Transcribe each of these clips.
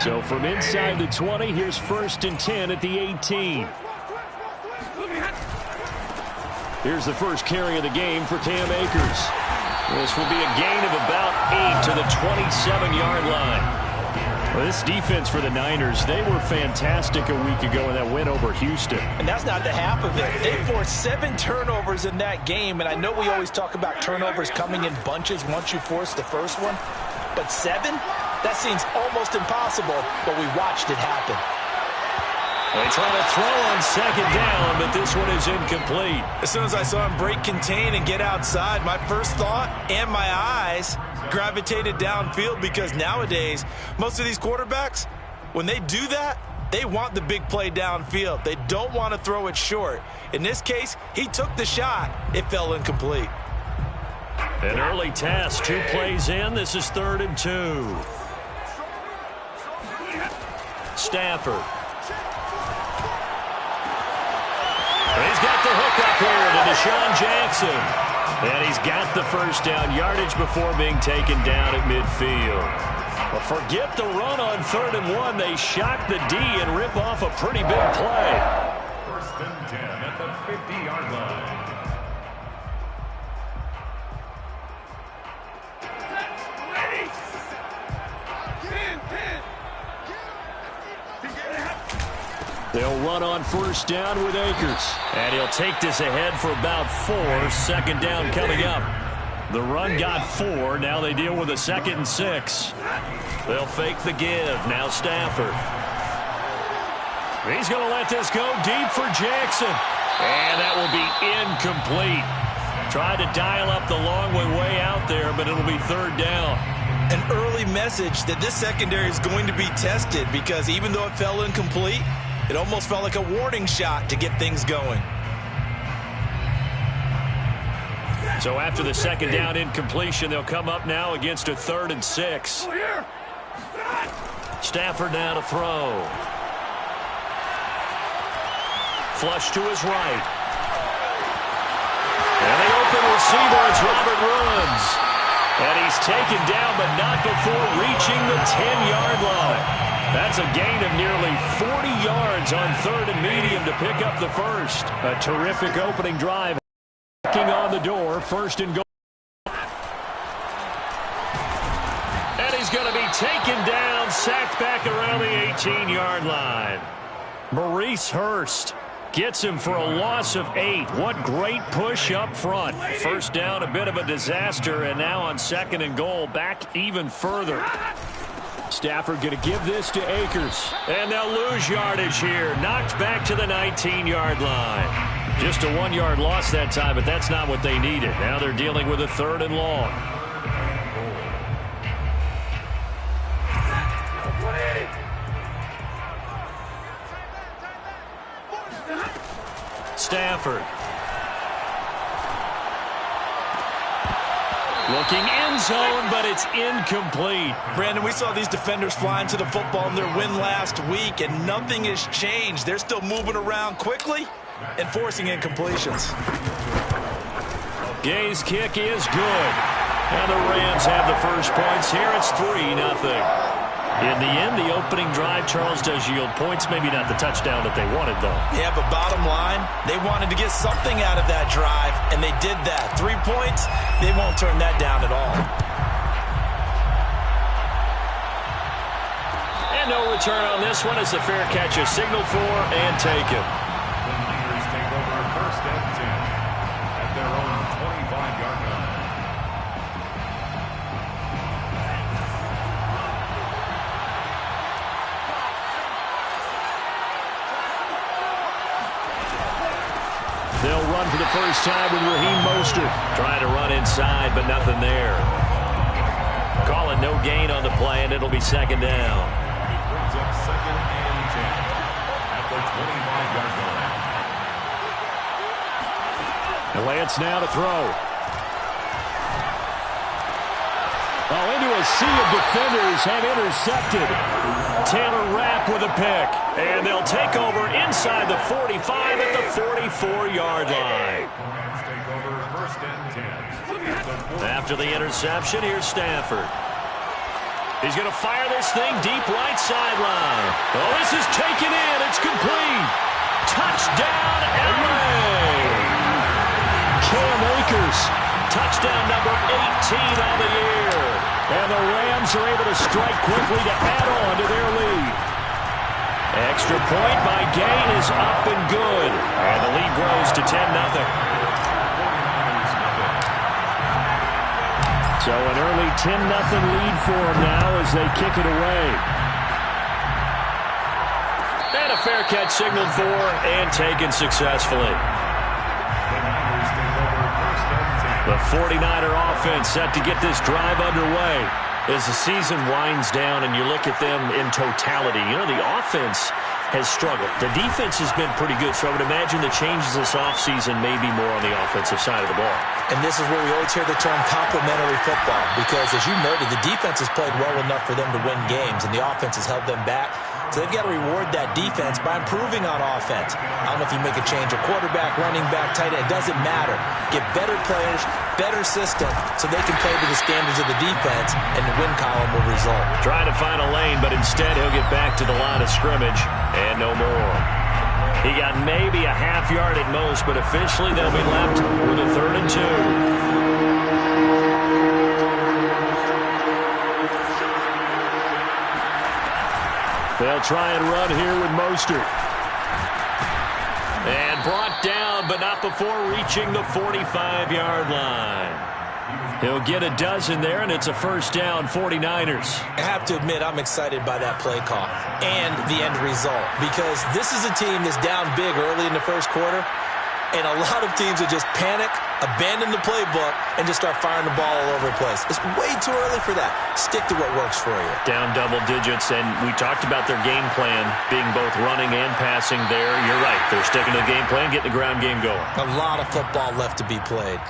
So from inside the 20, here's 1st and 10 at the 18. Here's the first carry of the game for Cam Akers. This will be a gain of about 8 to the 27-yard line. Well, this defense for the Niners, they were fantastic a week ago in that win over Houston. And that's not the half of it. They forced 7 turnovers in that game, and I know we always talk about turnovers coming in bunches once you force the first one, but 7? That seems almost impossible, but we watched it happen. They try to throw on 2nd down, but this one is incomplete. As soon as I saw him break contain and get outside, my first thought and my eyes gravitated downfield, because nowadays, most of these quarterbacks, when they do that, they want the big play downfield. They don't want to throw it short. In this case, he took the shot. It fell incomplete. An early test, 2 plays in. This is 3rd and 2. Stafford. He's got the hook up here to Deshaun Jackson. And he's got the first down yardage before being taken down at midfield. Well, forget the run on 3rd and 1. They shock the D and rip off a pretty big play. 1st and 10 at the 50-yard line. They'll run on 1st down with Akers. And he'll take this ahead for about 4. 2nd down coming up. The run got 4. Now they deal with a 2nd and 6. They'll fake the give. Now Stafford. He's going to let this go deep for Jackson. And that will be incomplete. Tried to dial up the long way out there, but it'll be 3rd down. An early message that this secondary is going to be tested, because even though it fell incomplete, it almost felt like a warning shot to get things going. So after the 2nd down incompletion, they'll come up now against a 3rd and 6. Stafford now to throw. Flush to his right. And the open receiver, it's Robert Woods. And he's taken down, but not before reaching the 10-yard line. That's a gain of nearly 40 yards on 3rd and medium to pick up the first. A terrific opening drive. Knocking on the door, 1st and goal. And he's going to be taken down, sacked back around the 18-yard line. Maurice Hurst gets him for a loss of 8. What great push up front. 1st down, a bit of a disaster, and now on 2nd and goal, back even further. Stafford going to give this to Akers. And they'll lose yardage here. Knocked back to the 19-yard line. Just a 1-yard loss that time, but that's not what they needed. Now they're dealing with a 3rd and long. Stafford. Looking end zone, but it's incomplete. Brandon, we saw these defenders fly into the football in their win last week, and nothing has changed. They're still moving around quickly and forcing incompletions. Gay's kick is good. And the Rams have the first points here. It's 3-0. In the end, the opening drive, Charles, does yield points. Maybe not the touchdown that they wanted, though. Yeah, but bottom line, they wanted to get something out of that drive, and they did that. 3 points, they won't turn that down at all. And no return on this one as the fair catch is signaled for and taken. The Niners take over 1st and 10 at their own 25-yard line. They'll run for the first time with Raheem Mostert. Trying to run inside, but nothing there. Calling no gain on the play, and it'll be 2nd down. It brings up 2nd and 10 at the 25-yard line. And Lance now to throw. Oh, into a sea of defenders and intercepted. Taylor Rapp with a pick. And they'll take over inside the 45 at the 44-yard line. Take over 1st and 10. After the interception, here's Stafford. He's going to fire this thing deep right sideline. Oh, this is taken in. It's complete. Touchdown, LA. Cam Akers. Touchdown number 18 on the year. And the Rams are able to strike quickly to add on to their lead. Extra point by Gain is up and good. And the lead grows to 10-0. So an early 10-0 lead for them now as they kick it away. And a fair catch signaled for and taken successfully. The 49er offense set to get this drive underway. As the season winds down and you look at them in totality, you know, the offense has struggled. The defense has been pretty good, so I would imagine the changes this offseason may be more on the offensive side of the ball. And this is where we always hear the term complementary football, because as you noted, the defense has played well enough for them to win games, and the offense has held them back. So they've got to reward that defense by improving on offense. I don't know if you make a change, a quarterback, running back, tight end, it doesn't matter. Get better players, better system, so they can play to the standards of the defense, and the win column will result. Trying to find a lane, but instead he'll get back to the line of scrimmage, and no more. He got maybe a half yard at most, but officially they'll be left with a 3rd and 2. They'll try and run here with Mostert. And brought down, but not before reaching the 45-yard line. He'll get a dozen there, and it's a first down, 49ers. I have to admit, I'm excited by that play call and the end result, because this is a team that's down big early in the first quarter, and a lot of teams will just panic, abandon the playbook, and just start firing the ball all over the place. It's way too early for that. Stick to what works for you. Down double digits, and we talked about their game plan being both running and passing there. You're right. They're sticking to the game plan, getting the ground game going. A lot of football left to be played.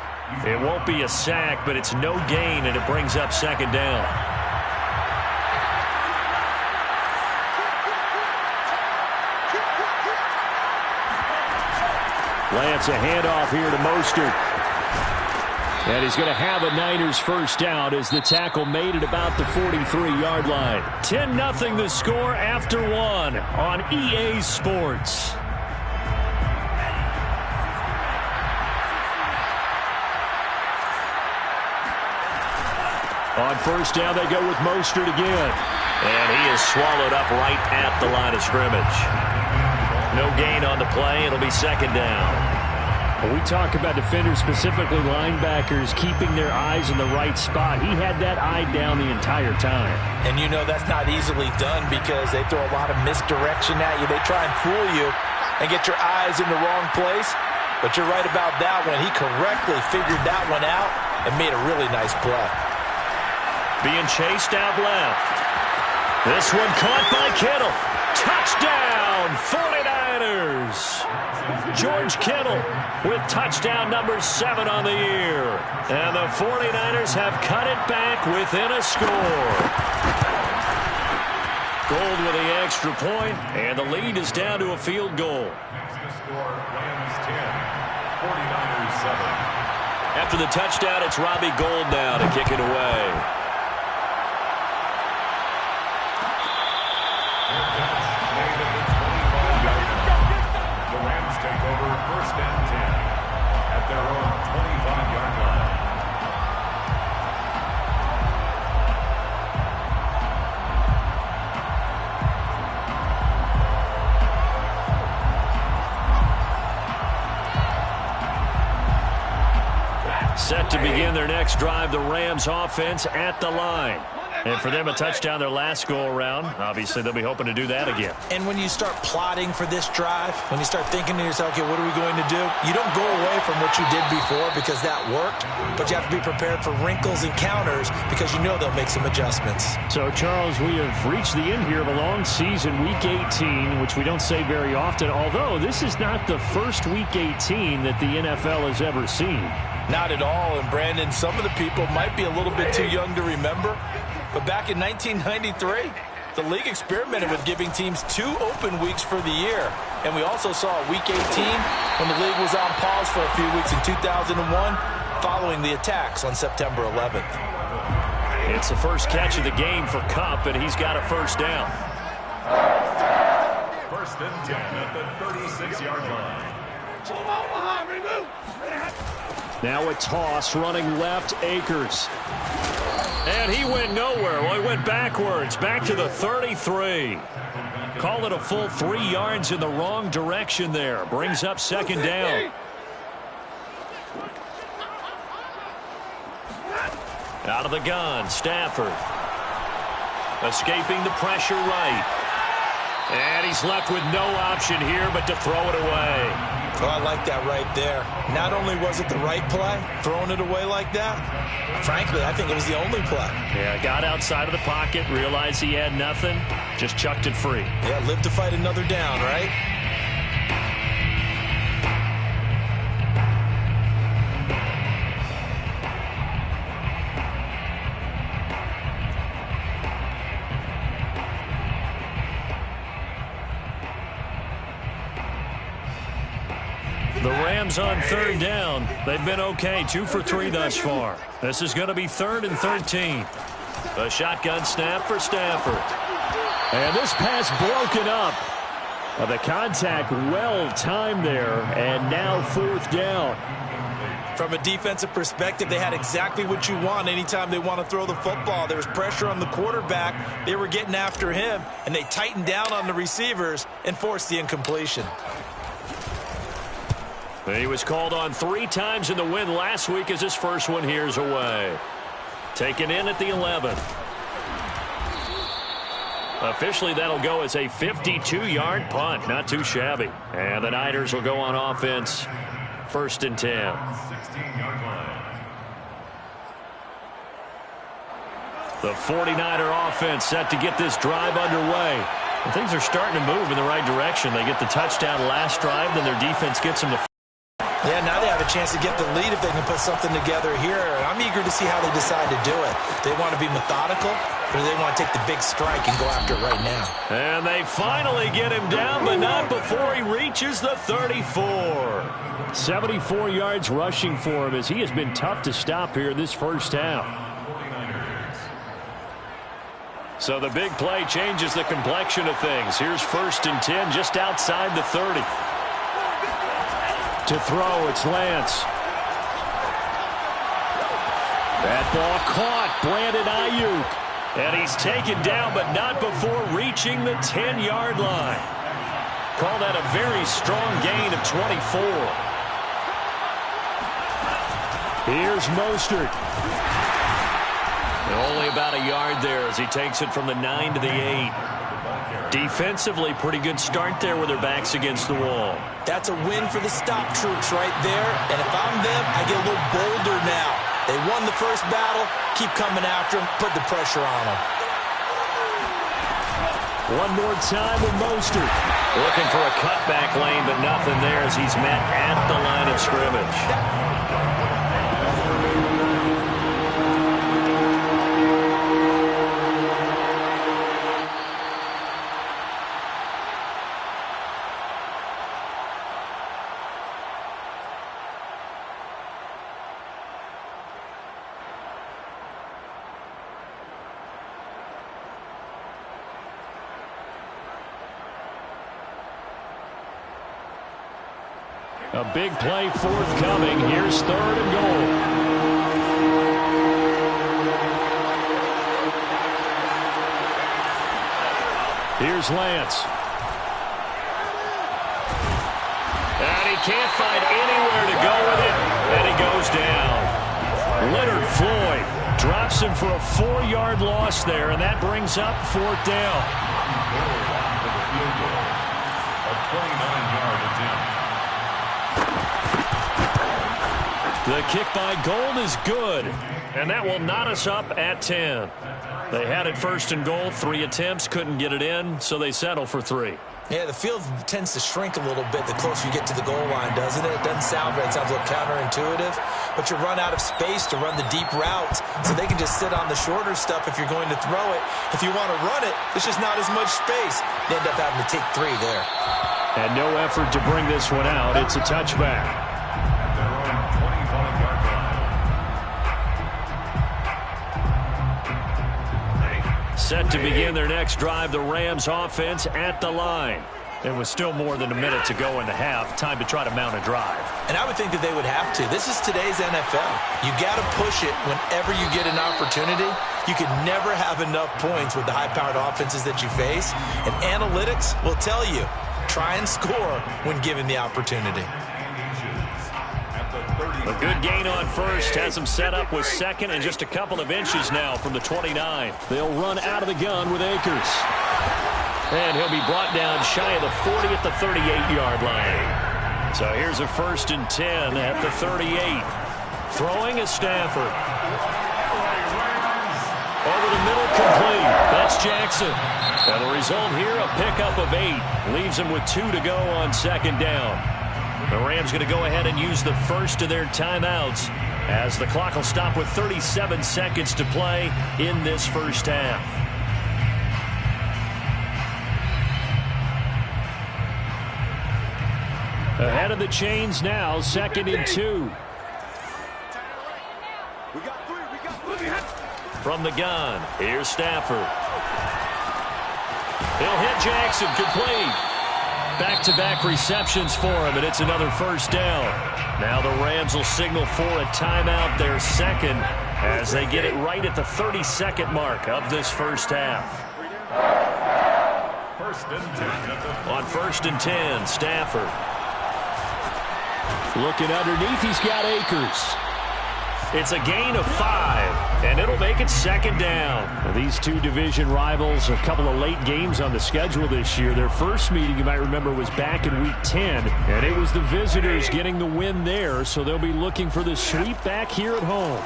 It won't be a sack, but it's no gain, and it brings up 2nd down. Lance, a handoff here to Mostert. And he's going to have a Niners first down as the tackle made it about the 43-yard line. 10-0 the score after 1 on EA Sports. On first down, they go with Mostert again. And he is swallowed up right at the line of scrimmage. No gain on the play. It'll be 2nd down. When we talk about defenders, specifically linebackers, keeping their eyes in the right spot, he had that eye down the entire time. And you know that's not easily done because they throw a lot of misdirection at you. They try and fool you and get your eyes in the wrong place. But you're right about that one. He correctly figured that one out and made a really nice play. Being chased out left. This one caught by Kittle. Touchdown, 49ers. George Kittle with touchdown number 7 on the year. And the 49ers have cut it back within a score. Gold with the extra point, and the lead is down to a field goal. Rams 10, 49ers 7. After the touchdown, it's Robbie Gould now to kick it away. The Rams take over 1st and 10 at their own 25-yard line. Set to begin their next drive, the Rams offense at the line. And for them, a touchdown their last go-around. Obviously, they'll be hoping to do that again. And when you start plotting for this drive, when you start thinking to yourself, okay, what are we going to do? You don't go away from what you did before because that worked, but you have to be prepared for wrinkles and counters because you know they'll make some adjustments. So, Charles, we have reached the end here of a long season, Week 18, which we don't say very often, although this is not the first Week 18 that the NFL has ever seen. Not at all, and Brandon, some of the people might be a little bit too young to remember, but back in 1993, the league experimented with giving teams 2 open weeks for the year. And we also saw Week 18 when the league was on pause for a few weeks in 2001 following the attacks on September 11th. It's the first catch of the game for Kupp, and he's got a first down. First and 10 at the 36-yard line. Now a toss running left, Akers. And he went nowhere. Well, he went backwards, back to the 33. Call it a full 3 yards in the wrong direction there. Brings up second down. Out of the gun, Stafford. Escaping the pressure right. And he's left with no option here but to throw it away. Oh, I like that right there. Not only was it the right play, throwing it away like that, frankly, I think it was the only play. Yeah, got outside of the pocket, realized he had nothing, just chucked it free. Yeah, live to fight another down, right? The Rams on third down. They've been okay, 2 for 3 thus far. This is going to be 3rd and 13. A shotgun snap for Stafford. And this pass broken up. The contact well timed there, and now 4th down. From a defensive perspective, they had exactly what you want anytime they want to throw the football. There was pressure on the quarterback. They were getting after him, and they tightened down on the receivers and forced the incompletion. He was called on 3 times in the win last week as his first one here's away. Taken in at the 11th. Officially, that'll go as a 52-yard punt. Not too shabby. And the Niners will go on offense. 1st and 10. 16-yard line. The 49er offense set to get this drive underway. And things are starting to move in the right direction. They get the touchdown last drive, then their defense gets them to. Yeah, now they have a chance to get the lead if they can put something together here. I'm eager to see how they decide to do it. They want to be methodical, or do they want to take the big strike and go after it right now? And they finally get him down, but not before he reaches the 34. 74 yards rushing for him as he has been tough to stop here this first half. So the big play changes the complexion of things. Here's 1st and 10 just outside the 30. To throw, it's Lance. That ball caught, Brandon Ayuk. And he's taken down, but not before reaching the 10-yard line. Call that a very strong gain of 24. Here's Mostert. Only about a yard there as he takes it from the 9 to the 8. Defensively, pretty good start there with their backs against the wall. That's a win for the stop troops right there. And if I'm them, I get a little bolder now. They won the first battle. Keep coming after them. Put the pressure on them. One more time with Mostert. Looking for a cutback lane, but nothing there as he's met at the line of scrimmage. A big play forthcoming. Here's 3rd and goal. Here's Lance. And he can't find anywhere to go with it. And he goes down. Leonard Floyd drops him for a 4-yard loss there. And that brings up 4th down. A 29-yard attempt. The kick by Gold is good, and that will knot us up at 10. They had it 1st and goal, 3 attempts, couldn't get it in, so they settle for 3. Yeah, the field tends to shrink a little bit the closer you get to the goal line, doesn't it? It doesn't sound right. It sounds a little counterintuitive, but you run out of space to run the deep routes, so they can just sit on the shorter stuff if you're going to throw it. If you want to run it, there's just not as much space. You end up having to take 3 there. And no effort to bring this one out. It's a touchback. Set to begin their next drive, the Rams offense at the line. There was still more than a minute to go in the half. Time to try to mount a drive. And I would think that they would have to. This is today's NFL. You got to push it whenever you get an opportunity. You can never have enough points with the high-powered offenses that you face. And analytics will tell you, try and score when given the opportunity. A good gain on first has them set up with second and just a couple of inches now from the 29. They'll run out of the gun with Akers. And he'll be brought down shy of the 40 at the 38-yard line. So here's a 1st and 10 at the 38. Throwing is Stafford. Over the middle, complete. That's Jackson. And the result here, a pickup of 8. Leaves him with 2 to go on 2nd down. The Rams going to go ahead and use the first of their timeouts as the clock will stop with 37 seconds to play in this first half. Ahead of the chains now, 2nd and 2. From the gun, here's Stafford. He'll hit Jackson, complete. Back-to-back receptions for him, and it's another 1st down. Now the Rams will signal for a timeout, their second, as they get it right at the 32nd mark of this first half. 1st and 10. On 1st and 10, Stafford. Looking underneath, he's got Akers. It's a gain of 5, and it'll make it 2nd down. Now, these two division rivals, a couple of late games on the schedule this year. Their first meeting, you might remember, was back in Week 10, and it was the visitors getting the win there, so they'll be looking for the sweep back here at home.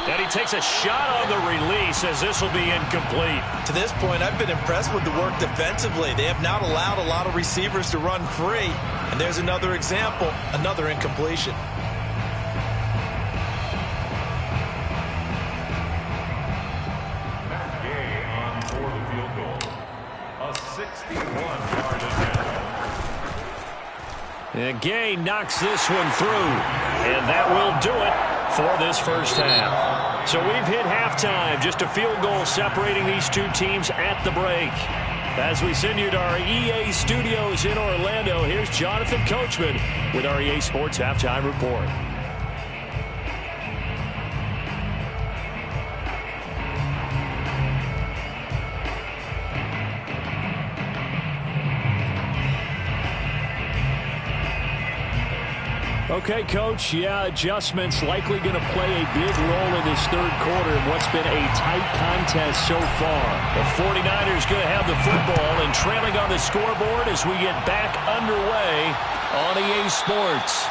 And he takes a shot on the release as this will be incomplete. To this point, I've been impressed with the work defensively. They have not allowed a lot of receivers to run free. And there's another example, another incompletion. Matt Gay on for the field goal. A 61-yard attempt. And Gay knocks this one through. And that will do it for this first half. So we've hit halftime. Just a field goal separating these two teams at the break. As we send you to our EA studios in Orlando, here's Jonathan Coachman with our EA Sports Halftime Report. Okay, Coach, yeah, adjustments likely going to play a big role in this third quarter in what's been a tight contest so far. The 49ers going to have the football and trailing on the scoreboard as we get back underway on EA Sports.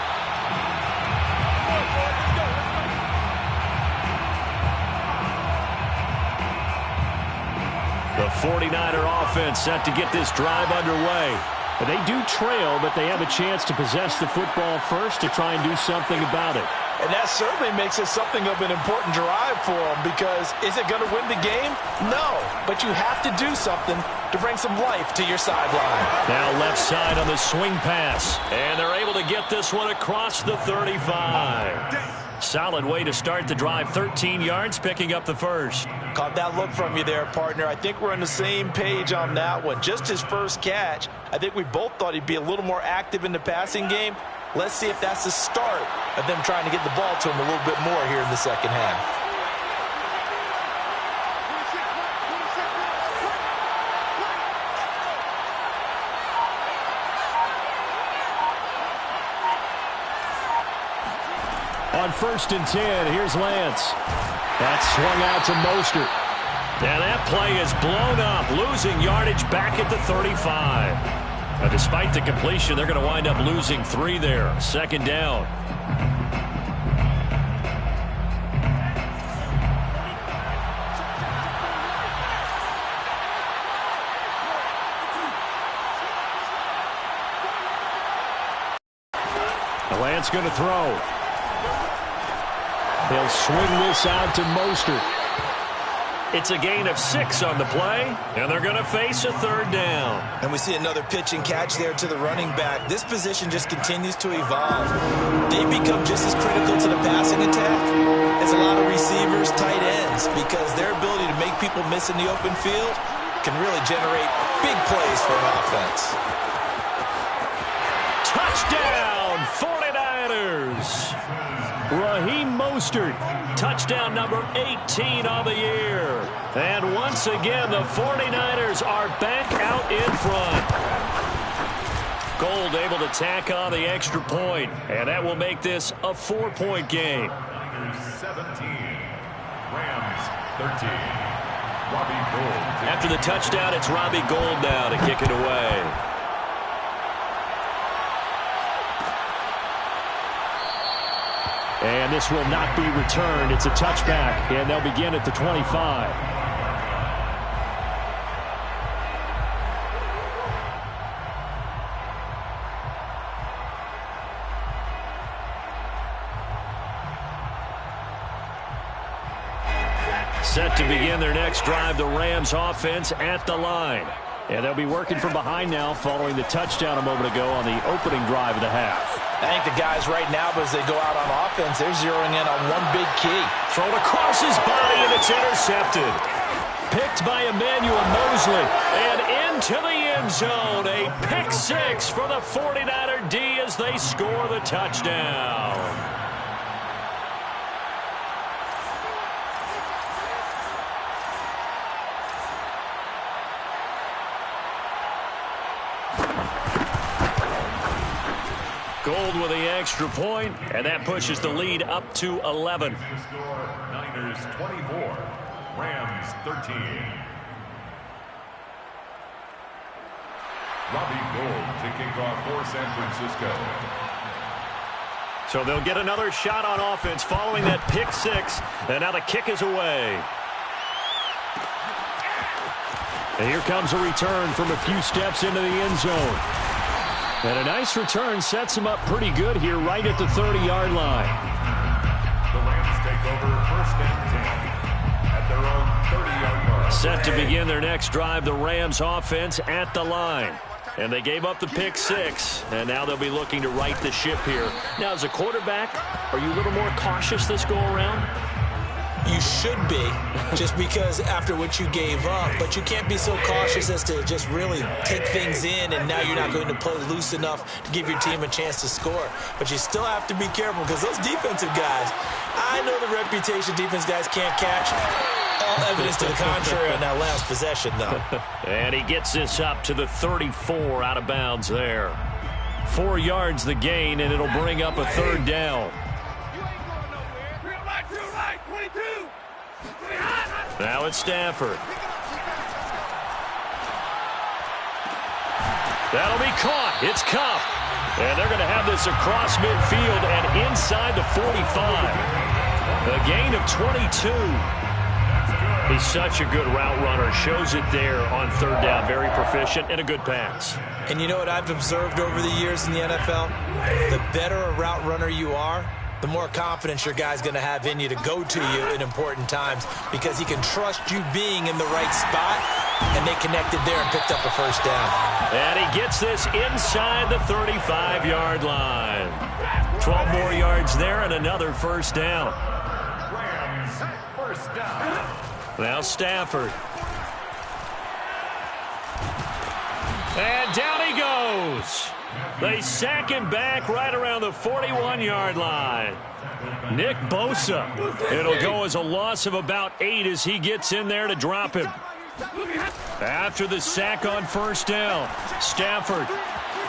The 49er offense set to get this drive underway. They do trail, but they have a chance to possess the football first to try and do something about it. And that certainly makes it something of an important drive for them, because is it going to win the game? No, but you have to do something to bring some life to your sideline. Now left side on the swing pass, and they're able to get this one across the 35. Solid way to start the drive, 13 yards, picking up the first. Caught that look from you there, partner. I think we're on the same page on that one. Just his first catch. I think we both thought he'd be a little more active in the passing game. Let's see if that's the start of them trying to get the ball to him a little bit more here in the second half. On 1st and 10, here's Lance. That's swung out to Mostert. And that play is blown up, losing yardage back at the 35. Now, despite the completion, they're going to wind up losing 3 there. 2nd down. Lance going to throw. They'll swing this out to Mostert. It's a gain of 6 on the play, and they're going to face a third down. And we see another pitch and catch there to the running back. This position just continues to evolve. They become just as critical to the passing attack as a lot of receivers, tight ends, because their ability to make people miss in the open field can really generate big plays for an offense. Touchdown, 49ers! Raheem Mostert, touchdown number 18 on the year. And once again, the 49ers are back out in front. Gold able to tack on the extra point, and that will make this a 4-point game. 17, Rams 13. Robbie Gould. After the touchdown, it's Robbie Gould now to kick it away. And this will not be returned. It's a touchback, and they'll begin at the 25. Set to begin their next drive, the Rams offense at the line. And they'll be working from behind now following the touchdown a moment ago on the opening drive of the half. I think the guys right now, as they go out on offense, they're zeroing in on one big key. Thrown across his body, and it's intercepted. Picked by Emmanuel Mosley, and into the end zone. A pick 6 for the 49er D as they score the touchdown. Gould with the extra point, and that pushes the lead up to 11. Niners 24, Rams 13. Robbie Gould to kick off for San Francisco. So they'll get another shot on offense following that pick 6, and now the kick is away. And here comes a return from a few steps into the end zone. And a nice return sets him up pretty good here right at the 30-yard line. The Rams take over first and 10 at their own 30-yard mark. Set to begin their next drive, the Rams offense at the line. And they gave up the pick 6, and now they'll be looking to right the ship here. Now, as a quarterback, are you a little more cautious this go-around? You should be, just because after what you gave up, but you can't be so cautious as to just really take things in, and now you're not going to play loose enough to give your team a chance to score. But you still have to be careful, because those defensive guys, I know the reputation defense guys can't catch. All evidence to the contrary on that last possession, though. And he gets this up to the 34 out of bounds there. 4 yards the gain, and it'll bring up a third down. Now it's Stafford. That'll be caught. It's Kupp. And they're going to have this across midfield and inside the 45. A gain of 22. He's such a good route runner. Shows it there on third down. Very proficient and a good pass. And you know what I've observed over the years in the NFL? The better a route runner you are, the more confidence your guy's going to have in you to go to you in important times, because he can trust you being in the right spot, and they connected there and picked up a first down. And he gets this inside the 35-yard line. 12 more yards there and another first down. Rams first down. Now Stafford. And down he goes. They sack him back right around the 41-yard line. Nick Bosa. It'll go as a loss of about 8 as he gets in there to drop him. After the sack on first down, Stafford.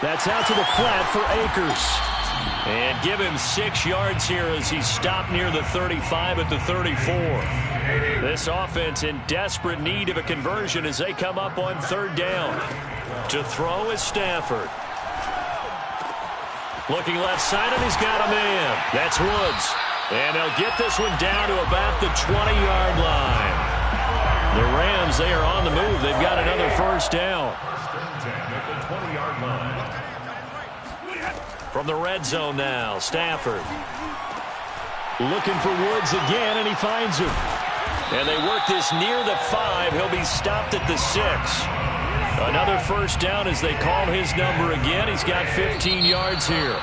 That's out to the flat for Akers. And give him 6 yards here as he's stopped near the 35 at the 34. This offense in desperate need of a conversion as they come up on third down. To throw is Stafford. Looking left side, and he's got a man. That's Woods. And they'll get this one down to about the 20-yard line. The Rams, they are on the move. They've got another first down. From the red zone now, Stafford. Looking for Woods again, and he finds him. And they work this near the 5. He'll be stopped at the 6. Another first down as they call his number again. He's got 15 yards here.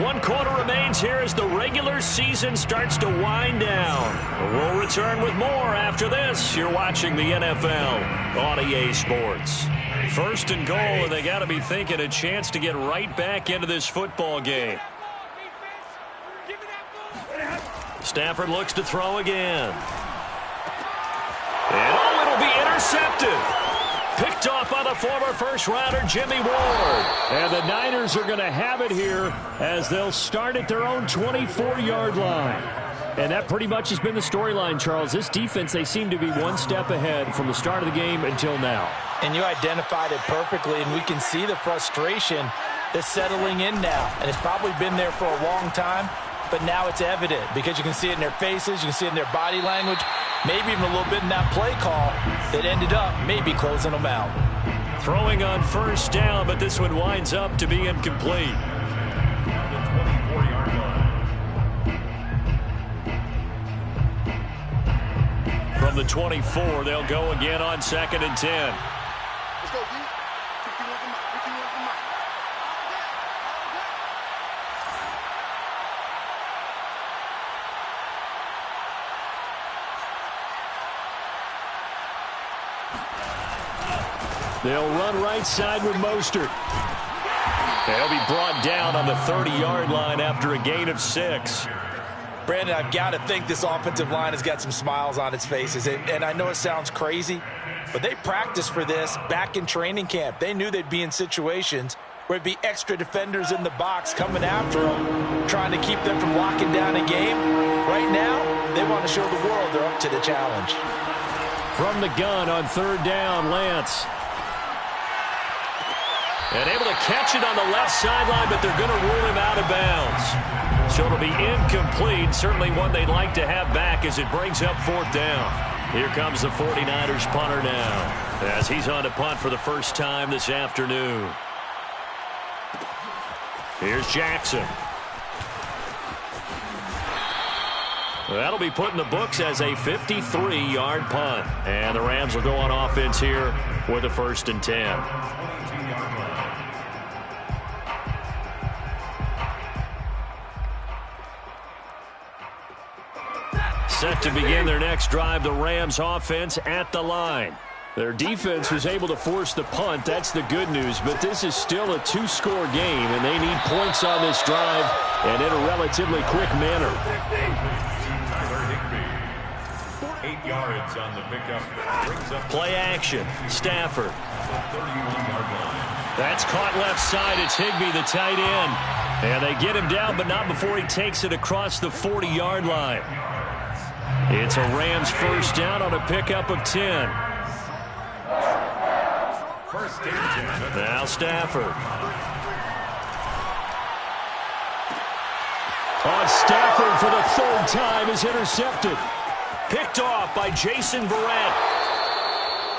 1 quarter remains here as the regular season starts to wind down. We'll return with more after this. You're watching the NFL on EA Sports. First and goal, and they got to be thinking a chance to get right back into this football game. Stafford looks to throw again. And it'll be intercepted. Picked off by the former first-rounder Jimmy Ward. And the Niners are going to have it here as they'll start at their own 24-yard line. And that pretty much has been the storyline, Charles. This defense, they seem to be one step ahead from the start of the game until now. And you identified it perfectly, and we can see the frustration that's settling in now. And it's probably been there for a long time, but now it's evident because you can see it in their faces, you can see it in their body language, maybe even a little bit in that play call that ended up maybe closing them out. Throwing on first down, but this one winds up to be incomplete. From the 24, they'll go again on 2nd and 10. Let's go, D. They'll run right side with Mostert. They'll be brought down on the 30-yard line after a gain of 6. Brandon, I've got to think this offensive line has got some smiles on its faces. And I know it sounds crazy, but they practiced for this back in training camp. They knew they'd be in situations where it'd be extra defenders in the box coming after them, trying to keep them from locking down a game. Right now, they want to show the world they're up to the challenge. From the gun on 3rd down, Lance. And able to catch it on the left sideline, but they're going to rule him out of bounds. So it'll be incomplete. Certainly one they'd like to have back as it brings up 4th down. Here comes the 49ers punter now as he's on to punt for the first time this afternoon. Here's Jackson. That'll be put in the books as a 53-yard punt. And the Rams will go on offense here with a 1st and 10. Set to begin their next drive, the Rams offense at the line. Their defense was able to force the punt. That's the good news, but this is still a 2-score game, and they need points on this drive and in a relatively quick manner. 8 yards on the pickup. Play action. Stafford. That's caught left side. It's Higbee, the tight end. And they get him down, but not before he takes it across the 40-yard line. It's a Rams first down on a pickup of 10. Now Stafford. On Stafford for the 3rd time is intercepted. Picked off by Jason Verrett.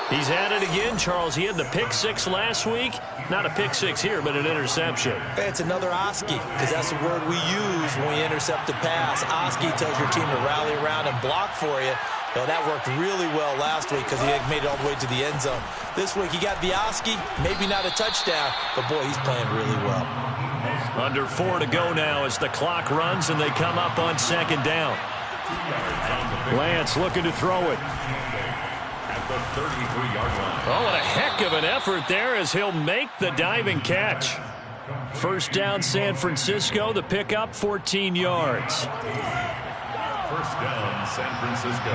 He's at it again, Charles. He had the pick 6 last week. Not a pick 6 here, but an interception. It's another Oski, because that's the word we use when we intercept a pass. Oski tells your team to rally around and block for you. Well, that worked really well last week because he made it all the way to the end zone. This week he got the Oski, maybe not a touchdown, but boy, he's playing really well. Under 4 to go now as the clock runs and they come up on 2nd down. Lance looking to throw it. At the 33-yard line. Oh, what a heck of an effort there as he'll make the diving catch. First down, San Francisco. The pickup, 14 yards. First down, San Francisco.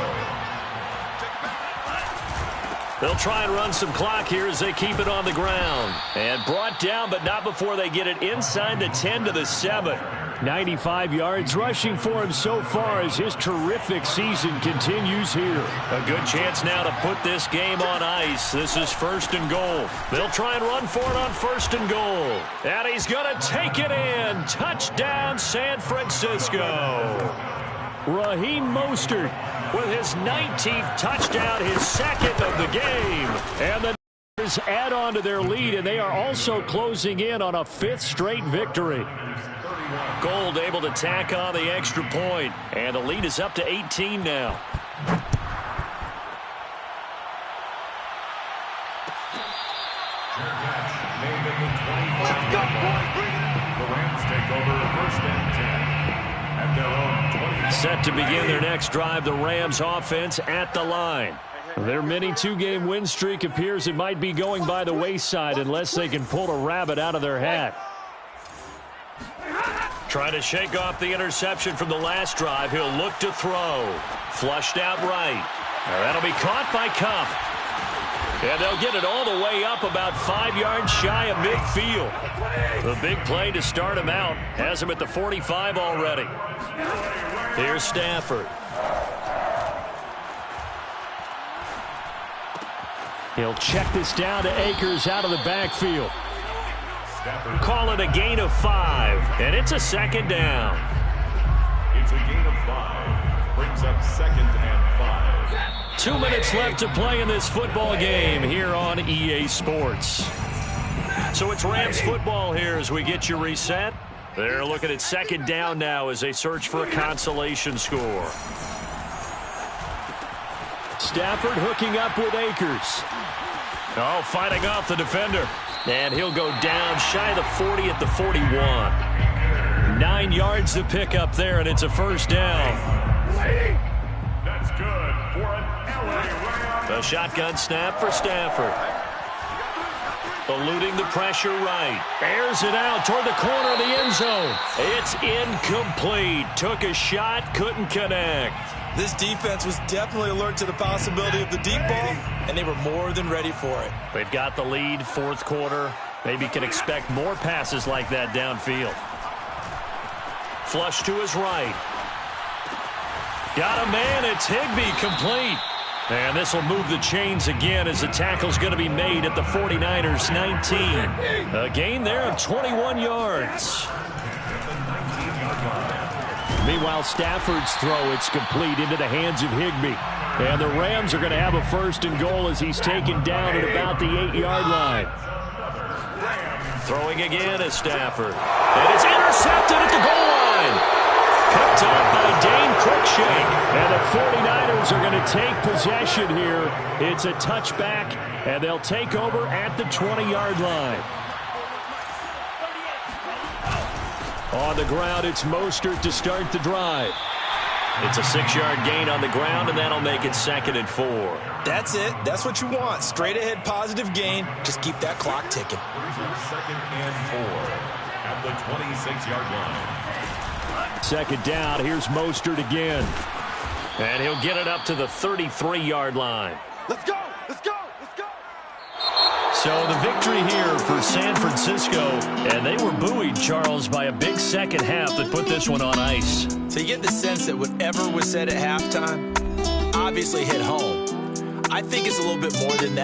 They'll try and run some clock here as they keep it on the ground. And brought down, but not before they get it inside the 10 to the 7. 95 yards rushing for him so far as his terrific season continues here. A good chance now to put this game on ice. This is 1st and goal. They'll try and run for it on 1st and goal. And he's going to take it in. Touchdown, San Francisco. Raheem Mostert with his 19th touchdown, his 2nd of the game. And the Niners add on to their lead, and they are also closing in on a 5th straight victory. Gold able to tack on the extra point, and the lead is up to 18 now. Set to begin their next drive, the Rams offense at the line. Their mini two-game win streak appears it might be going by the wayside unless they can pull a rabbit out of their hat. Trying to shake off the interception from the last drive. He'll look to throw. Flushed out right. That'll be caught by Cup. And they'll get it all the way up about 5 yards shy of midfield. The big play to start him out. Has him at the 45 already. Here's Stafford. He'll check this down to Akers out of the backfield. Call it a gain of 5, and it's a second down. It's a gain of 5. Brings up 2nd and 5. 2 minutes left to play in this football game here on EA Sports. So it's Rams football here as we get you reset. They're looking at second down now as they search for a consolation score. Stafford hooking up with Akers. Oh, fighting off the defender. And he'll go down shy of the 40 at the 41. 9 yards to pick up there, and it's a first down. That's good for an LA Rams. The shotgun snap for Stafford. Eluding the pressure right. Airs it out toward the corner of the end zone. It's incomplete. Took a shot, couldn't connect. This defense was definitely alert to the possibility of the deep ball, and they were more than ready for it. They've got the lead, fourth quarter. Maybe can expect more passes like that downfield. Flush to his right. Got a man, it's Higbee, complete. And this will move the chains again as the tackle's going to be made at the 49ers 19. A gain there of 21 yards. Meanwhile, Stafford's throw, it's complete into the hands of Higbee. And the Rams are going to have a first and goal as he's taken down at about the 8-yard line. Throwing again is Stafford. And it's intercepted at the goal line. Picked up by Dane Cruikshank. And the 49ers are going to take possession here. It's a touchback, and they'll take over at the 20-yard line. On the ground, it's Mostert to start the drive. It's a 6-yard gain on the ground, and that'll make it 2nd and 4. That's it. That's what you want. Straight ahead positive gain. Just keep that clock ticking. 2nd and 4 at the 26-yard line. Second down, here's Mostert again. And he'll get it up to the 33-yard line. Let's go! Let's go! Let's go! So the victory here for San Francisco, and they were buoyed, Charles, by a big second half that put this one on ice. So you get the sense that whatever was said at halftime obviously hit home. I think it's a little bit more than that.